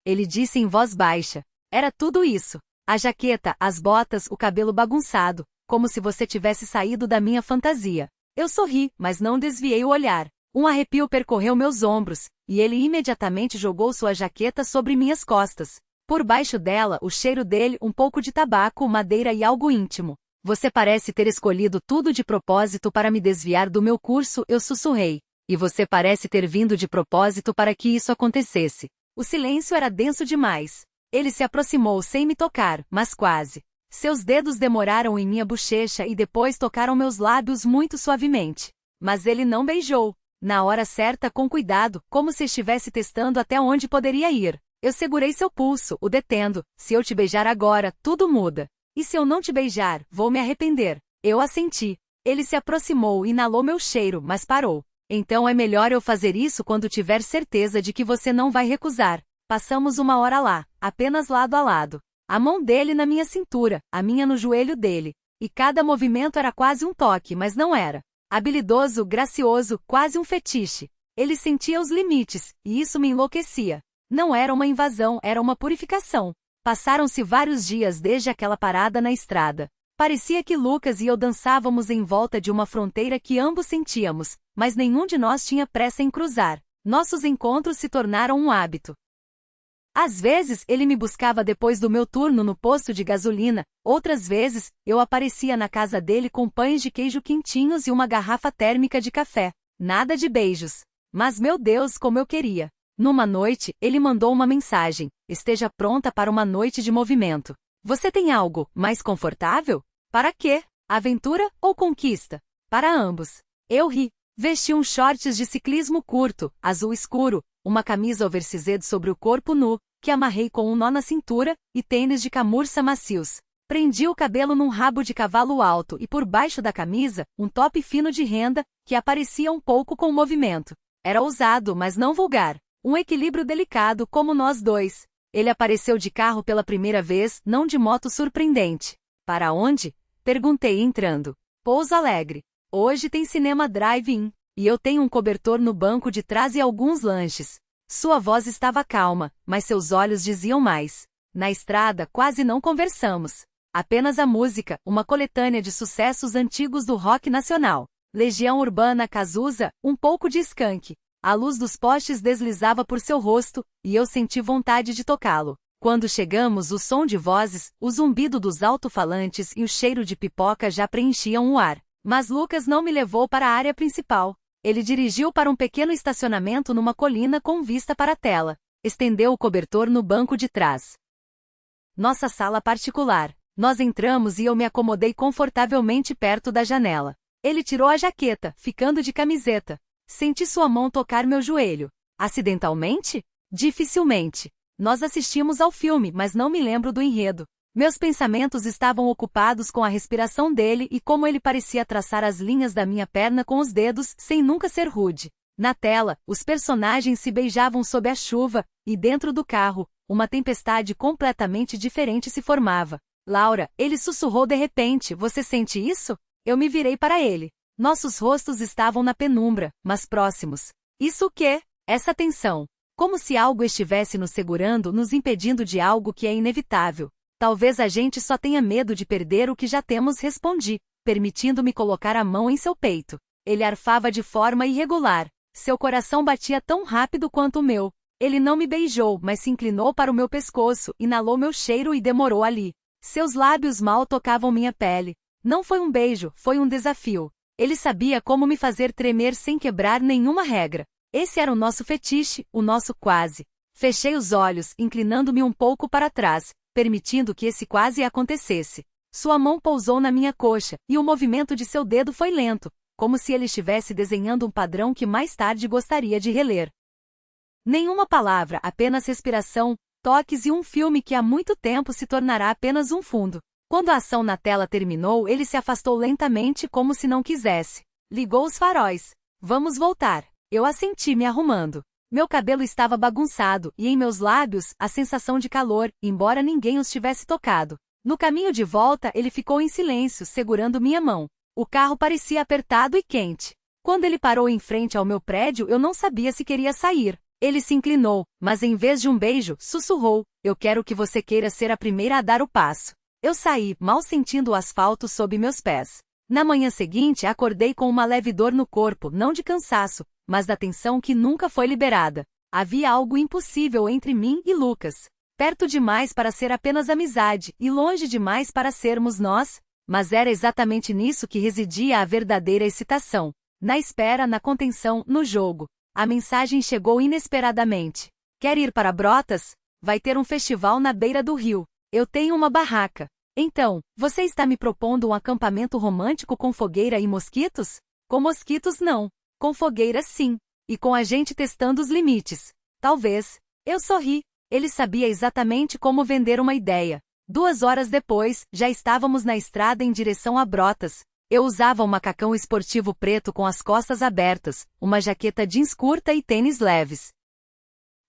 ele disse em voz baixa. Era tudo isso. A jaqueta, as botas, o cabelo bagunçado, como se você tivesse saído da minha fantasia. Eu sorri, mas não desviei o olhar. Um arrepio percorreu meus ombros, e ele imediatamente jogou sua jaqueta sobre minhas costas. Por baixo dela, o cheiro dele, um pouco de tabaco, madeira e algo íntimo. Você parece ter escolhido tudo de propósito para me desviar do meu curso, eu sussurrei. E você parece ter vindo de propósito para que isso acontecesse. O silêncio era denso demais. Ele se aproximou sem me tocar, mas quase. Seus dedos demoraram em minha bochecha e depois tocaram meus lábios muito suavemente. Mas ele não beijou. Na hora certa, com cuidado, como se estivesse testando até onde poderia ir. Eu segurei seu pulso, o detendo. Se eu te beijar agora, tudo muda. E se eu não te beijar, vou me arrepender. Eu assenti. Ele se aproximou e inalou meu cheiro, mas parou. Então é melhor eu fazer isso quando tiver certeza de que você não vai recusar. Passamos uma hora lá, apenas lado a lado. A mão dele na minha cintura, a minha no joelho dele. E cada movimento era quase um toque, mas não era. Habilidoso, gracioso, quase um fetiche. Ele sentia os limites, e isso me enlouquecia. Não era uma invasão, era uma purificação. Passaram-se vários dias desde aquela parada na estrada. Parecia que Lucas e eu dançávamos em volta de uma fronteira que ambos sentíamos, mas nenhum de nós tinha pressa em cruzar. Nossos encontros se tornaram um hábito. Às vezes, ele me buscava depois do meu turno no posto de gasolina, outras vezes, eu aparecia na casa dele com pães de queijo quentinhos e uma garrafa térmica de café. Nada de beijos. Mas meu Deus, como eu queria! Numa noite, ele mandou uma mensagem: esteja pronta para uma noite de movimento. Você tem algo mais confortável? Para quê? Aventura ou conquista? Para ambos. Eu ri. Vesti uns shorts de ciclismo curto, azul escuro, uma camisa oversized sobre o corpo nu, que amarrei com um nó na cintura, e tênis de camurça macios. Prendi o cabelo num rabo de cavalo alto e por baixo da camisa, um top fino de renda, que aparecia um pouco com o movimento. Era ousado, mas não vulgar. Um equilíbrio delicado como nós dois. Ele apareceu de carro pela primeira vez, não de moto surpreendente. Para onde? Perguntei entrando. Pouso Alegre. Hoje tem cinema drive-in, e eu tenho um cobertor no banco de trás e alguns lanches. Sua voz estava calma, mas seus olhos diziam mais. Na estrada quase não conversamos. Apenas a música, uma coletânea de sucessos antigos do rock nacional. Legião Urbana, Cazuza, um pouco de Skank. A luz dos postes deslizava por seu rosto, e eu senti vontade de tocá-lo. Quando chegamos, o som de vozes, o zumbido dos alto-falantes e o cheiro de pipoca já preenchiam o ar. Mas Lucas não me levou para a área principal. Ele dirigiu para um pequeno estacionamento numa colina com vista para a tela. Estendeu o cobertor no banco de trás. Nossa sala particular. Nós entramos e eu me acomodei confortavelmente perto da janela. Ele tirou a jaqueta, ficando de camiseta. Senti sua mão tocar meu joelho. Acidentalmente? Dificilmente. Nós assistimos ao filme, mas não me lembro do enredo. Meus pensamentos estavam ocupados com a respiração dele e como ele parecia traçar as linhas da minha perna com os dedos, sem nunca ser rude. Na tela, os personagens se beijavam sob a chuva, e dentro do carro, uma tempestade completamente diferente se formava. Laura, ele sussurrou de repente, você sente isso? Eu me virei para ele. Nossos rostos estavam na penumbra, mas próximos. Isso o quê? Essa tensão. Como se algo estivesse nos segurando, nos impedindo de algo que é inevitável. Talvez a gente só tenha medo de perder o que já temos, respondi, permitindo-me colocar a mão em seu peito. Ele arfava de forma irregular. Seu coração batia tão rápido quanto o meu. Ele não me beijou, mas se inclinou para o meu pescoço, inalou meu cheiro e demorou ali. Seus lábios mal tocavam minha pele. Não foi um beijo, foi um desafio. Ele sabia como me fazer tremer sem quebrar nenhuma regra. Esse era o nosso fetiche, o nosso quase. Fechei os olhos, inclinando-me um pouco para trás, permitindo que esse quase acontecesse. Sua mão pousou na minha coxa, e o movimento de seu dedo foi lento, como se ele estivesse desenhando um padrão que mais tarde gostaria de reler. Nenhuma palavra, apenas respiração, toques e um filme que há muito tempo se tornará apenas um fundo. Quando a ação na tela terminou, ele se afastou lentamente como se não quisesse. Ligou os faróis. Vamos voltar. Eu assenti me arrumando. Meu cabelo estava bagunçado, e em meus lábios, a sensação de calor, embora ninguém os tivesse tocado. No caminho de volta, ele ficou em silêncio, segurando minha mão. O carro parecia apertado e quente. Quando ele parou em frente ao meu prédio, eu não sabia se queria sair. Ele se inclinou, mas em vez de um beijo, sussurrou: eu quero que você queira ser a primeira a dar o passo. Eu saí, mal sentindo o asfalto sob meus pés. Na manhã seguinte, acordei com uma leve dor no corpo, não de cansaço, mas da tensão que nunca foi liberada. Havia algo impossível entre mim e Lucas. Perto demais para ser apenas amizade, e longe demais para sermos nós. Mas era exatamente nisso que residia a verdadeira excitação. Na espera, na contenção, no jogo. A mensagem chegou inesperadamente. Quer ir para Brotas? Vai ter um festival na beira do rio. Eu tenho uma barraca. Então, você está me propondo um acampamento romântico com fogueira e mosquitos? Com mosquitos não. Com fogueira sim. E com a gente testando os limites. Talvez. Eu sorri. Ele sabia exatamente como vender uma ideia. 2 horas depois, já estávamos na estrada em direção a Brotas. Eu usava um macacão esportivo preto com as costas abertas, uma jaqueta jeans curta e tênis leves.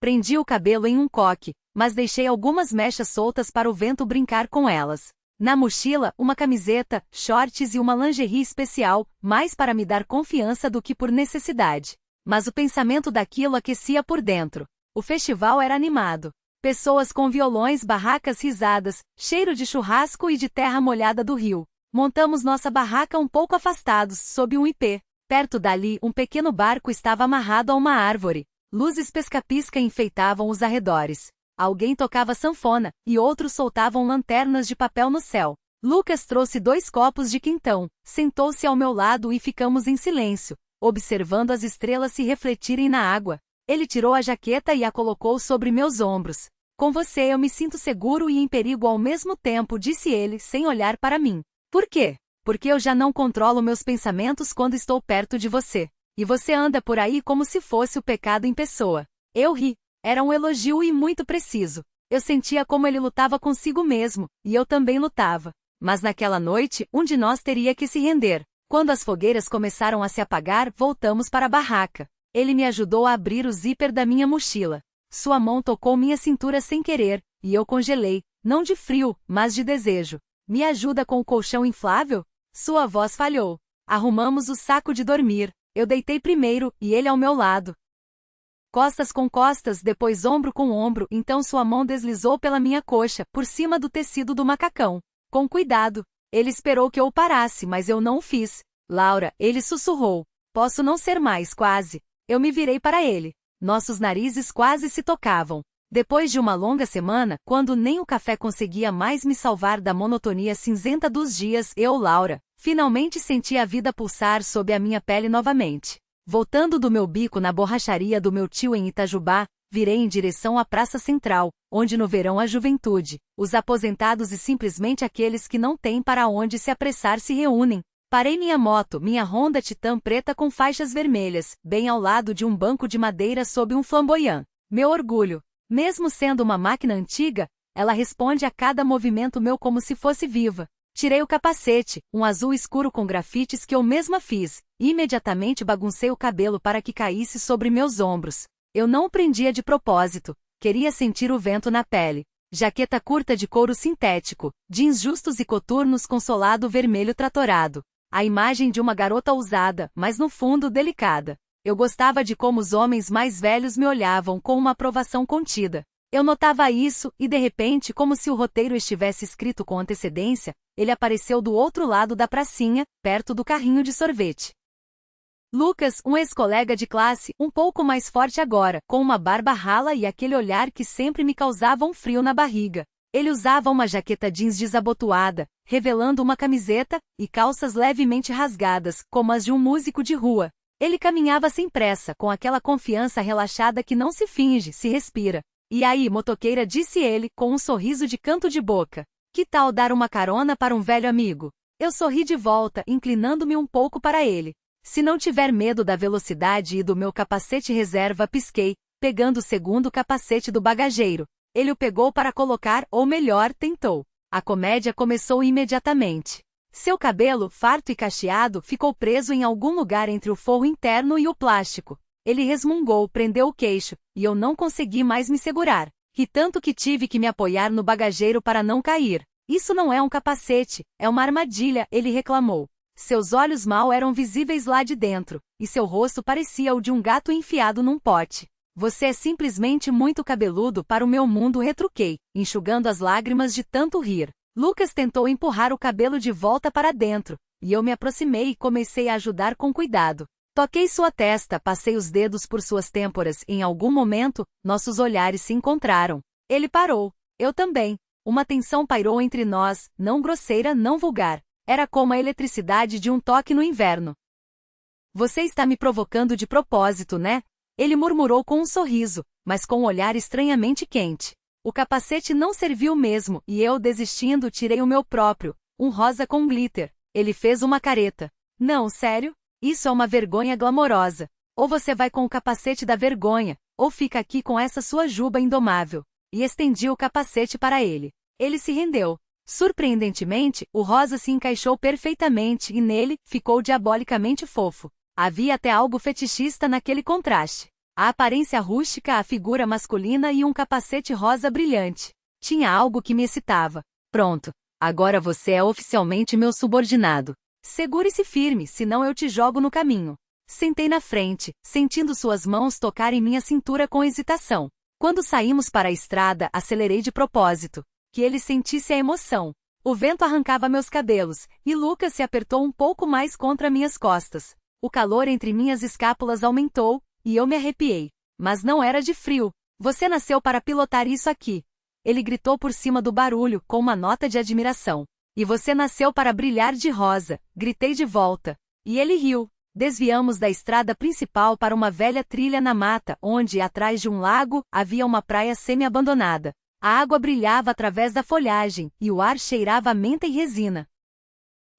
Prendi o cabelo em um coque, mas deixei algumas mechas soltas para o vento brincar com elas. Na mochila, uma camiseta, shorts e uma lingerie especial, mais para me dar confiança do que por necessidade. Mas o pensamento daquilo aquecia por dentro. O festival era animado. Pessoas com violões, barracas, risadas, cheiro de churrasco e de terra molhada do rio. Montamos nossa barraca um pouco afastados, sob um ipê. Perto dali, um pequeno barco estava amarrado a uma árvore. Luzes pisca-pisca enfeitavam os arredores. Alguém tocava sanfona, e outros soltavam lanternas de papel no céu. Lucas trouxe 2 copos de quintão, sentou-se ao meu lado e ficamos em silêncio, observando as estrelas se refletirem na água. Ele tirou a jaqueta e a colocou sobre meus ombros. Com você eu me sinto seguro e em perigo ao mesmo tempo, disse ele, sem olhar para mim. Por quê? Porque eu já não controlo meus pensamentos quando estou perto de você. E você anda por aí como se fosse o pecado em pessoa. Eu ri. Era um elogio e muito preciso. Eu sentia como ele lutava consigo mesmo, e eu também lutava. Mas naquela noite, um de nós teria que se render. Quando as fogueiras começaram a se apagar, voltamos para a barraca. Ele me ajudou a abrir o zíper da minha mochila. Sua mão tocou minha cintura sem querer, e eu congelei, não de frio, mas de desejo. Me ajuda com o colchão inflável? Sua voz falhou. Arrumamos o saco de dormir. Eu deitei primeiro, e ele ao meu lado. Costas com costas, depois ombro com ombro, então sua mão deslizou pela minha coxa, por cima do tecido do macacão. Com cuidado. Ele esperou que eu o parasse, mas eu não o fiz. Laura, ele sussurrou. Posso não ser mais, quase. Eu me virei para ele. Nossos narizes quase se tocavam. Depois de uma longa semana, quando nem o café conseguia mais me salvar da monotonia cinzenta dos dias, eu, Laura, finalmente senti a vida pulsar sob a minha pele novamente. Voltando do meu bico na borracharia do meu tio em Itajubá, virei em direção à Praça Central, onde no verão a juventude, os aposentados e simplesmente aqueles que não têm para onde se apressar se reúnem. Parei minha moto, minha Honda Titan preta com faixas vermelhas, bem ao lado de um banco de madeira sob um flamboyant. Meu orgulho. Mesmo sendo uma máquina antiga, ela responde a cada movimento meu como se fosse viva. Tirei o capacete, um azul escuro com grafites que eu mesma fiz, e imediatamente baguncei o cabelo para que caísse sobre meus ombros. Eu não o prendia de propósito, queria sentir o vento na pele. Jaqueta curta de couro sintético, jeans justos e coturnos com solado vermelho tratorado. A imagem de uma garota ousada, mas no fundo delicada. Eu gostava de como os homens mais velhos me olhavam com uma aprovação contida. Eu notava isso, e de repente, como se o roteiro estivesse escrito com antecedência, ele apareceu do outro lado da pracinha, perto do carrinho de sorvete. Lucas, um ex-colega de classe, um pouco mais forte agora, com uma barba rala e aquele olhar que sempre me causava um frio na barriga. Ele usava uma jaqueta jeans desabotoada, revelando uma camiseta, e calças levemente rasgadas, como as de um músico de rua. Ele caminhava sem pressa, com aquela confiança relaxada que não se finge, se respira. E aí, motoqueira, disse ele, com um sorriso de canto de boca. Que tal dar uma carona para um velho amigo? Eu sorri de volta, inclinando-me um pouco para ele. Se não tiver medo da velocidade e do meu capacete reserva, pisquei, pegando o segundo capacete do bagageiro. Ele o pegou para colocar, ou melhor, tentou. A comédia começou imediatamente. Seu cabelo, farto e cacheado, ficou preso em algum lugar entre o forro interno e o plástico. Ele resmungou, prendeu o queixo, e eu não consegui mais me segurar. Ri tanto que tive que me apoiar no bagageiro para não cair. Isso não é um capacete, é uma armadilha, ele reclamou. Seus olhos mal eram visíveis lá de dentro, e seu rosto parecia o de um gato enfiado num pote. Você é simplesmente muito cabeludo para o meu mundo, retruquei, enxugando as lágrimas de tanto rir. Lucas tentou empurrar o cabelo de volta para dentro, e eu me aproximei e comecei a ajudar com cuidado. Toquei sua testa, passei os dedos por suas têmporas e em algum momento, nossos olhares se encontraram. Ele parou. Eu também. Uma tensão pairou entre nós, não grosseira, não vulgar. Era como a eletricidade de um toque no inverno. Você está me provocando de propósito, né? Ele murmurou com um sorriso, mas com um olhar estranhamente quente. O capacete não serviu mesmo, e eu, desistindo, tirei o meu próprio, um rosa com glitter. Ele fez uma careta. Não, sério? Isso é uma vergonha glamourosa. Ou você vai com o capacete da vergonha, ou fica aqui com essa sua juba indomável. E estendi o capacete para ele. Ele se rendeu. Surpreendentemente, o rosa se encaixou perfeitamente e nele, ficou diabolicamente fofo. Havia até algo fetichista naquele contraste. A aparência rústica, a figura masculina e um capacete rosa brilhante. Tinha algo que me excitava. Pronto. Agora você é oficialmente meu subordinado. Segure-se firme, senão eu te jogo no caminho. Sentei na frente, sentindo suas mãos tocarem minha cintura com hesitação. Quando saímos para a estrada, acelerei de propósito. Que ele sentisse a emoção. O vento arrancava meus cabelos, e Lucas se apertou um pouco mais contra minhas costas. O calor entre minhas escápulas aumentou, e eu me arrepiei. Mas não era de frio. Você nasceu para pilotar isso aqui. Ele gritou por cima do barulho, com uma nota de admiração. E você nasceu para brilhar de rosa, gritei de volta. E ele riu. Desviamos da estrada principal para uma velha trilha na mata, onde, atrás de um lago, havia uma praia semi-abandonada. A água brilhava através da folhagem, e o ar cheirava a menta e resina.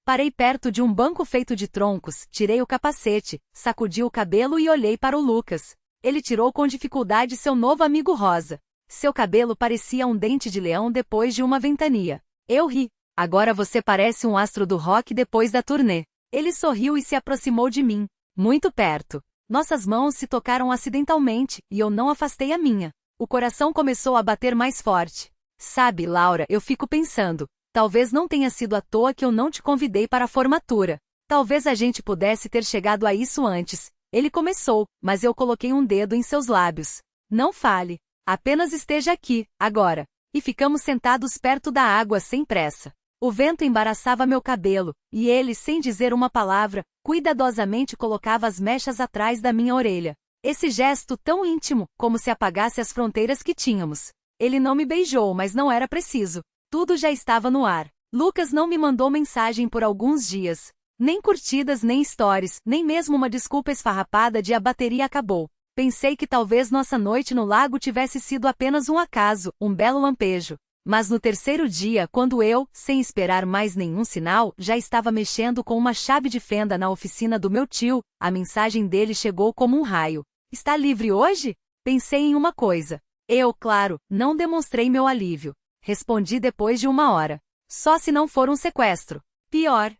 Parei perto de um banco feito de troncos, tirei o capacete, sacudi o cabelo e olhei para o Lucas. Ele tirou com dificuldade seu novo amigo rosa. Seu cabelo parecia um dente de leão depois de uma ventania. Eu ri. Agora você parece um astro do rock depois da turnê. Ele sorriu e se aproximou de mim. Muito perto. Nossas mãos se tocaram acidentalmente, e eu não afastei a minha. O coração começou a bater mais forte. Sabe, Laura, eu fico pensando. Talvez não tenha sido à toa que eu não te convidei para a formatura. Talvez a gente pudesse ter chegado a isso antes. Ele começou, mas eu coloquei um dedo em seus lábios. Não fale. Apenas esteja aqui, agora. E ficamos sentados perto da água sem pressa. O vento embaraçava meu cabelo, e ele, sem dizer uma palavra, cuidadosamente colocava as mechas atrás da minha orelha. Esse gesto tão íntimo, como se apagasse as fronteiras que tínhamos. Ele não me beijou, mas não era preciso. Tudo já estava no ar. Lucas não me mandou mensagem por alguns dias. Nem curtidas, nem stories, nem mesmo uma desculpa esfarrapada de a bateria acabou. Pensei que talvez nossa noite no lago tivesse sido apenas um acaso, um belo lampejo. Mas no terceiro dia, quando eu, sem esperar mais nenhum sinal, já estava mexendo com uma chave de fenda na oficina do meu tio, a mensagem dele chegou como um raio. Está livre hoje? Pensei em uma coisa. Eu, claro, não demonstrei meu alívio. Respondi depois de uma hora. Só se não for um sequestro. Pior.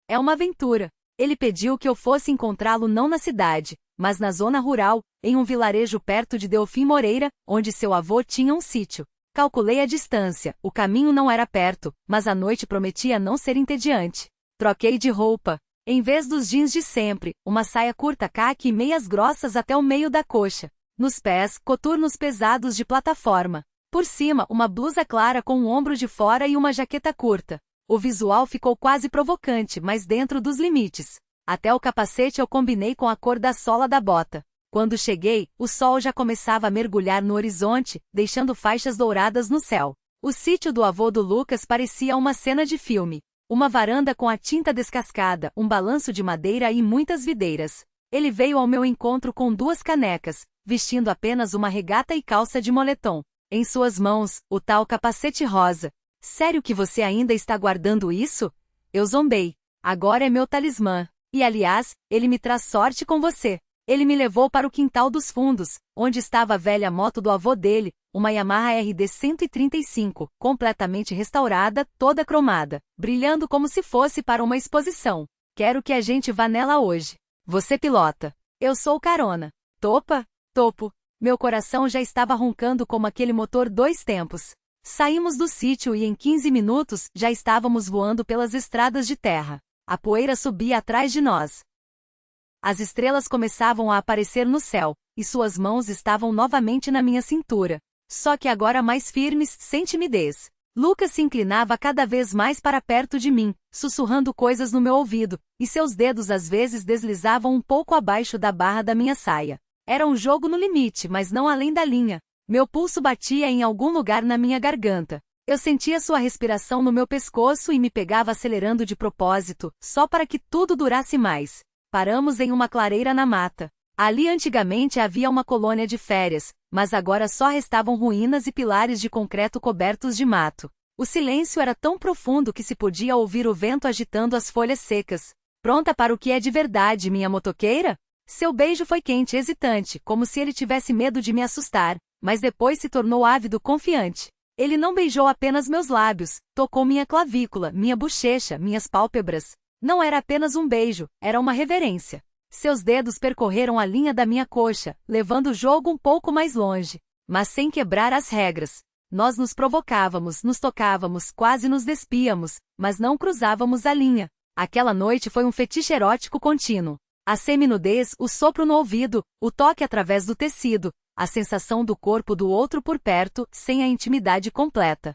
É uma aventura. Ele pediu que eu fosse encontrá-lo não na cidade, mas na zona rural, em um vilarejo perto de Delfim Moreira, onde seu avô tinha um sítio. Calculei a distância, o caminho não era perto, mas a noite prometia não ser entediante. Troquei de roupa. Em vez dos jeans de sempre, uma saia curta caque e meias grossas até o meio da coxa. Nos pés, coturnos pesados de plataforma. Por cima, uma blusa clara com o ombro de fora e uma jaqueta curta. O visual ficou quase provocante, mas dentro dos limites. Até o capacete eu combinei com a cor da sola da bota. Quando cheguei, o sol já começava a mergulhar no horizonte, deixando faixas douradas no céu. O sítio do avô do Lucas parecia uma cena de filme. Uma varanda com a tinta descascada, um balanço de madeira e muitas videiras. Ele veio ao meu encontro com 2 canecas, vestindo apenas uma regata e calça de moletom. Em suas mãos, o tal capacete rosa. Sério que você ainda está guardando isso? Eu zombei. Agora é meu talismã. E aliás, ele me traz sorte com você. Ele me levou para o quintal dos fundos, onde estava a velha moto do avô dele, uma Yamaha RD 135, completamente restaurada, toda cromada, brilhando como se fosse para uma exposição. Quero que a gente vá nela hoje. Você pilota. Eu sou o carona. Topa? Topo. Meu coração já estava roncando como aquele motor 2 tempos. Saímos do sítio e em 15 minutos já estávamos voando pelas estradas de terra. A poeira subia atrás de nós. As estrelas começavam a aparecer no céu, e suas mãos estavam novamente na minha cintura. Só que agora mais firmes, sem timidez. Lucas se inclinava cada vez mais para perto de mim, sussurrando coisas no meu ouvido, e seus dedos às vezes deslizavam um pouco abaixo da barra da minha saia. Era um jogo no limite, mas não além da linha. Meu pulso batia em algum lugar na minha garganta. Eu sentia sua respiração no meu pescoço e me pegava acelerando de propósito, só para que tudo durasse mais. Paramos em uma clareira na mata. Ali antigamente havia uma colônia de férias, mas agora só restavam ruínas e pilares de concreto cobertos de mato. O silêncio era tão profundo que se podia ouvir o vento agitando as folhas secas. Pronta para o que é de verdade, minha motoqueira? Seu beijo foi quente e hesitante, como se ele tivesse medo de me assustar, mas depois se tornou ávido confiante. Ele não beijou apenas meus lábios, tocou minha clavícula, minha bochecha, minhas pálpebras. Não era apenas um beijo, era uma reverência. Seus dedos percorreram a linha da minha coxa, levando o jogo um pouco mais longe, mas sem quebrar as regras. Nós nos provocávamos, nos tocávamos, quase nos despíamos, mas não cruzávamos a linha. Aquela noite foi um fetiche erótico contínuo. A seminudez, o sopro no ouvido, o toque através do tecido, a sensação do corpo do outro por perto, sem a intimidade completa.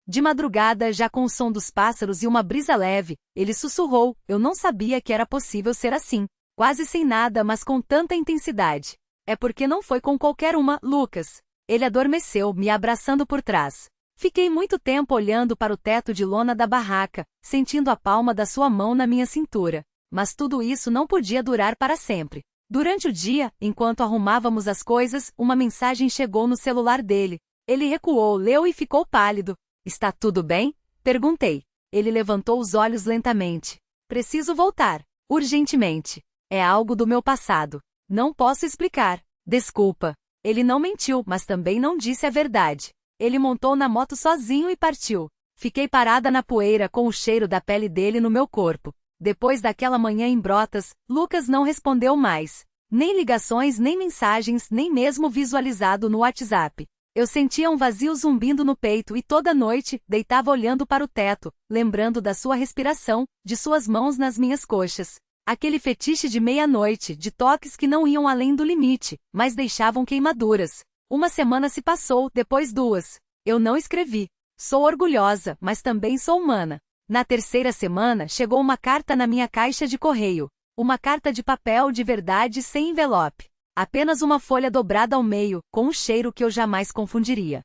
De madrugada, já com o som dos pássaros e uma brisa leve, ele sussurrou, eu não sabia que era possível ser assim. Quase sem nada, mas com tanta intensidade. É porque não foi com qualquer uma, Lucas. Ele adormeceu, me abraçando por trás. Fiquei muito tempo olhando para o teto de lona da barraca, sentindo a palma da sua mão na minha cintura. Mas tudo isso não podia durar para sempre. Durante o dia, enquanto arrumávamos as coisas, uma mensagem chegou no celular dele. Ele recuou, leu e ficou pálido. Está tudo bem? Perguntei. Ele levantou os olhos lentamente. Preciso voltar. Urgentemente. É algo do meu passado. Não posso explicar. Desculpa. Ele não mentiu, mas também não disse a verdade. Ele montou na moto sozinho e partiu. Fiquei parada na poeira com o cheiro da pele dele no meu corpo. Depois daquela manhã em Brotas, Lucas não respondeu mais. Nem ligações, nem mensagens, nem mesmo visualizado no WhatsApp. Eu sentia um vazio zumbindo no peito e toda noite, deitava olhando para o teto, lembrando da sua respiração, de suas mãos nas minhas coxas. Aquele fetiche de meia-noite, de toques que não iam além do limite, mas deixavam queimaduras. Uma semana se passou, depois duas. Eu não escrevi. Sou orgulhosa, mas também sou humana. Na terceira semana, chegou uma carta na minha caixa de correio. Uma carta de papel de verdade sem envelope. Apenas uma folha dobrada ao meio, com um cheiro que eu jamais confundiria.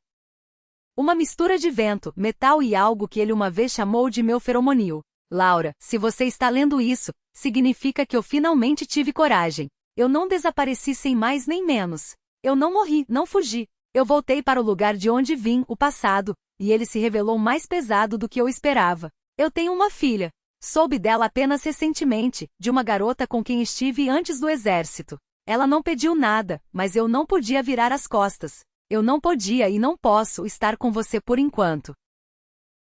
Uma mistura de vento, metal e algo que ele uma vez chamou de meu feromonil. Laura, se você está lendo isso, significa que eu finalmente tive coragem. Eu não desapareci sem mais nem menos. Eu não morri, não fugi. Eu voltei para o lugar de onde vim, o passado, e ele se revelou mais pesado do que eu esperava. Eu tenho uma filha. Soube dela apenas recentemente, de uma garota com quem estive antes do exército. Ela não pediu nada, mas eu não podia virar as costas. Eu não podia e não posso estar com você por enquanto.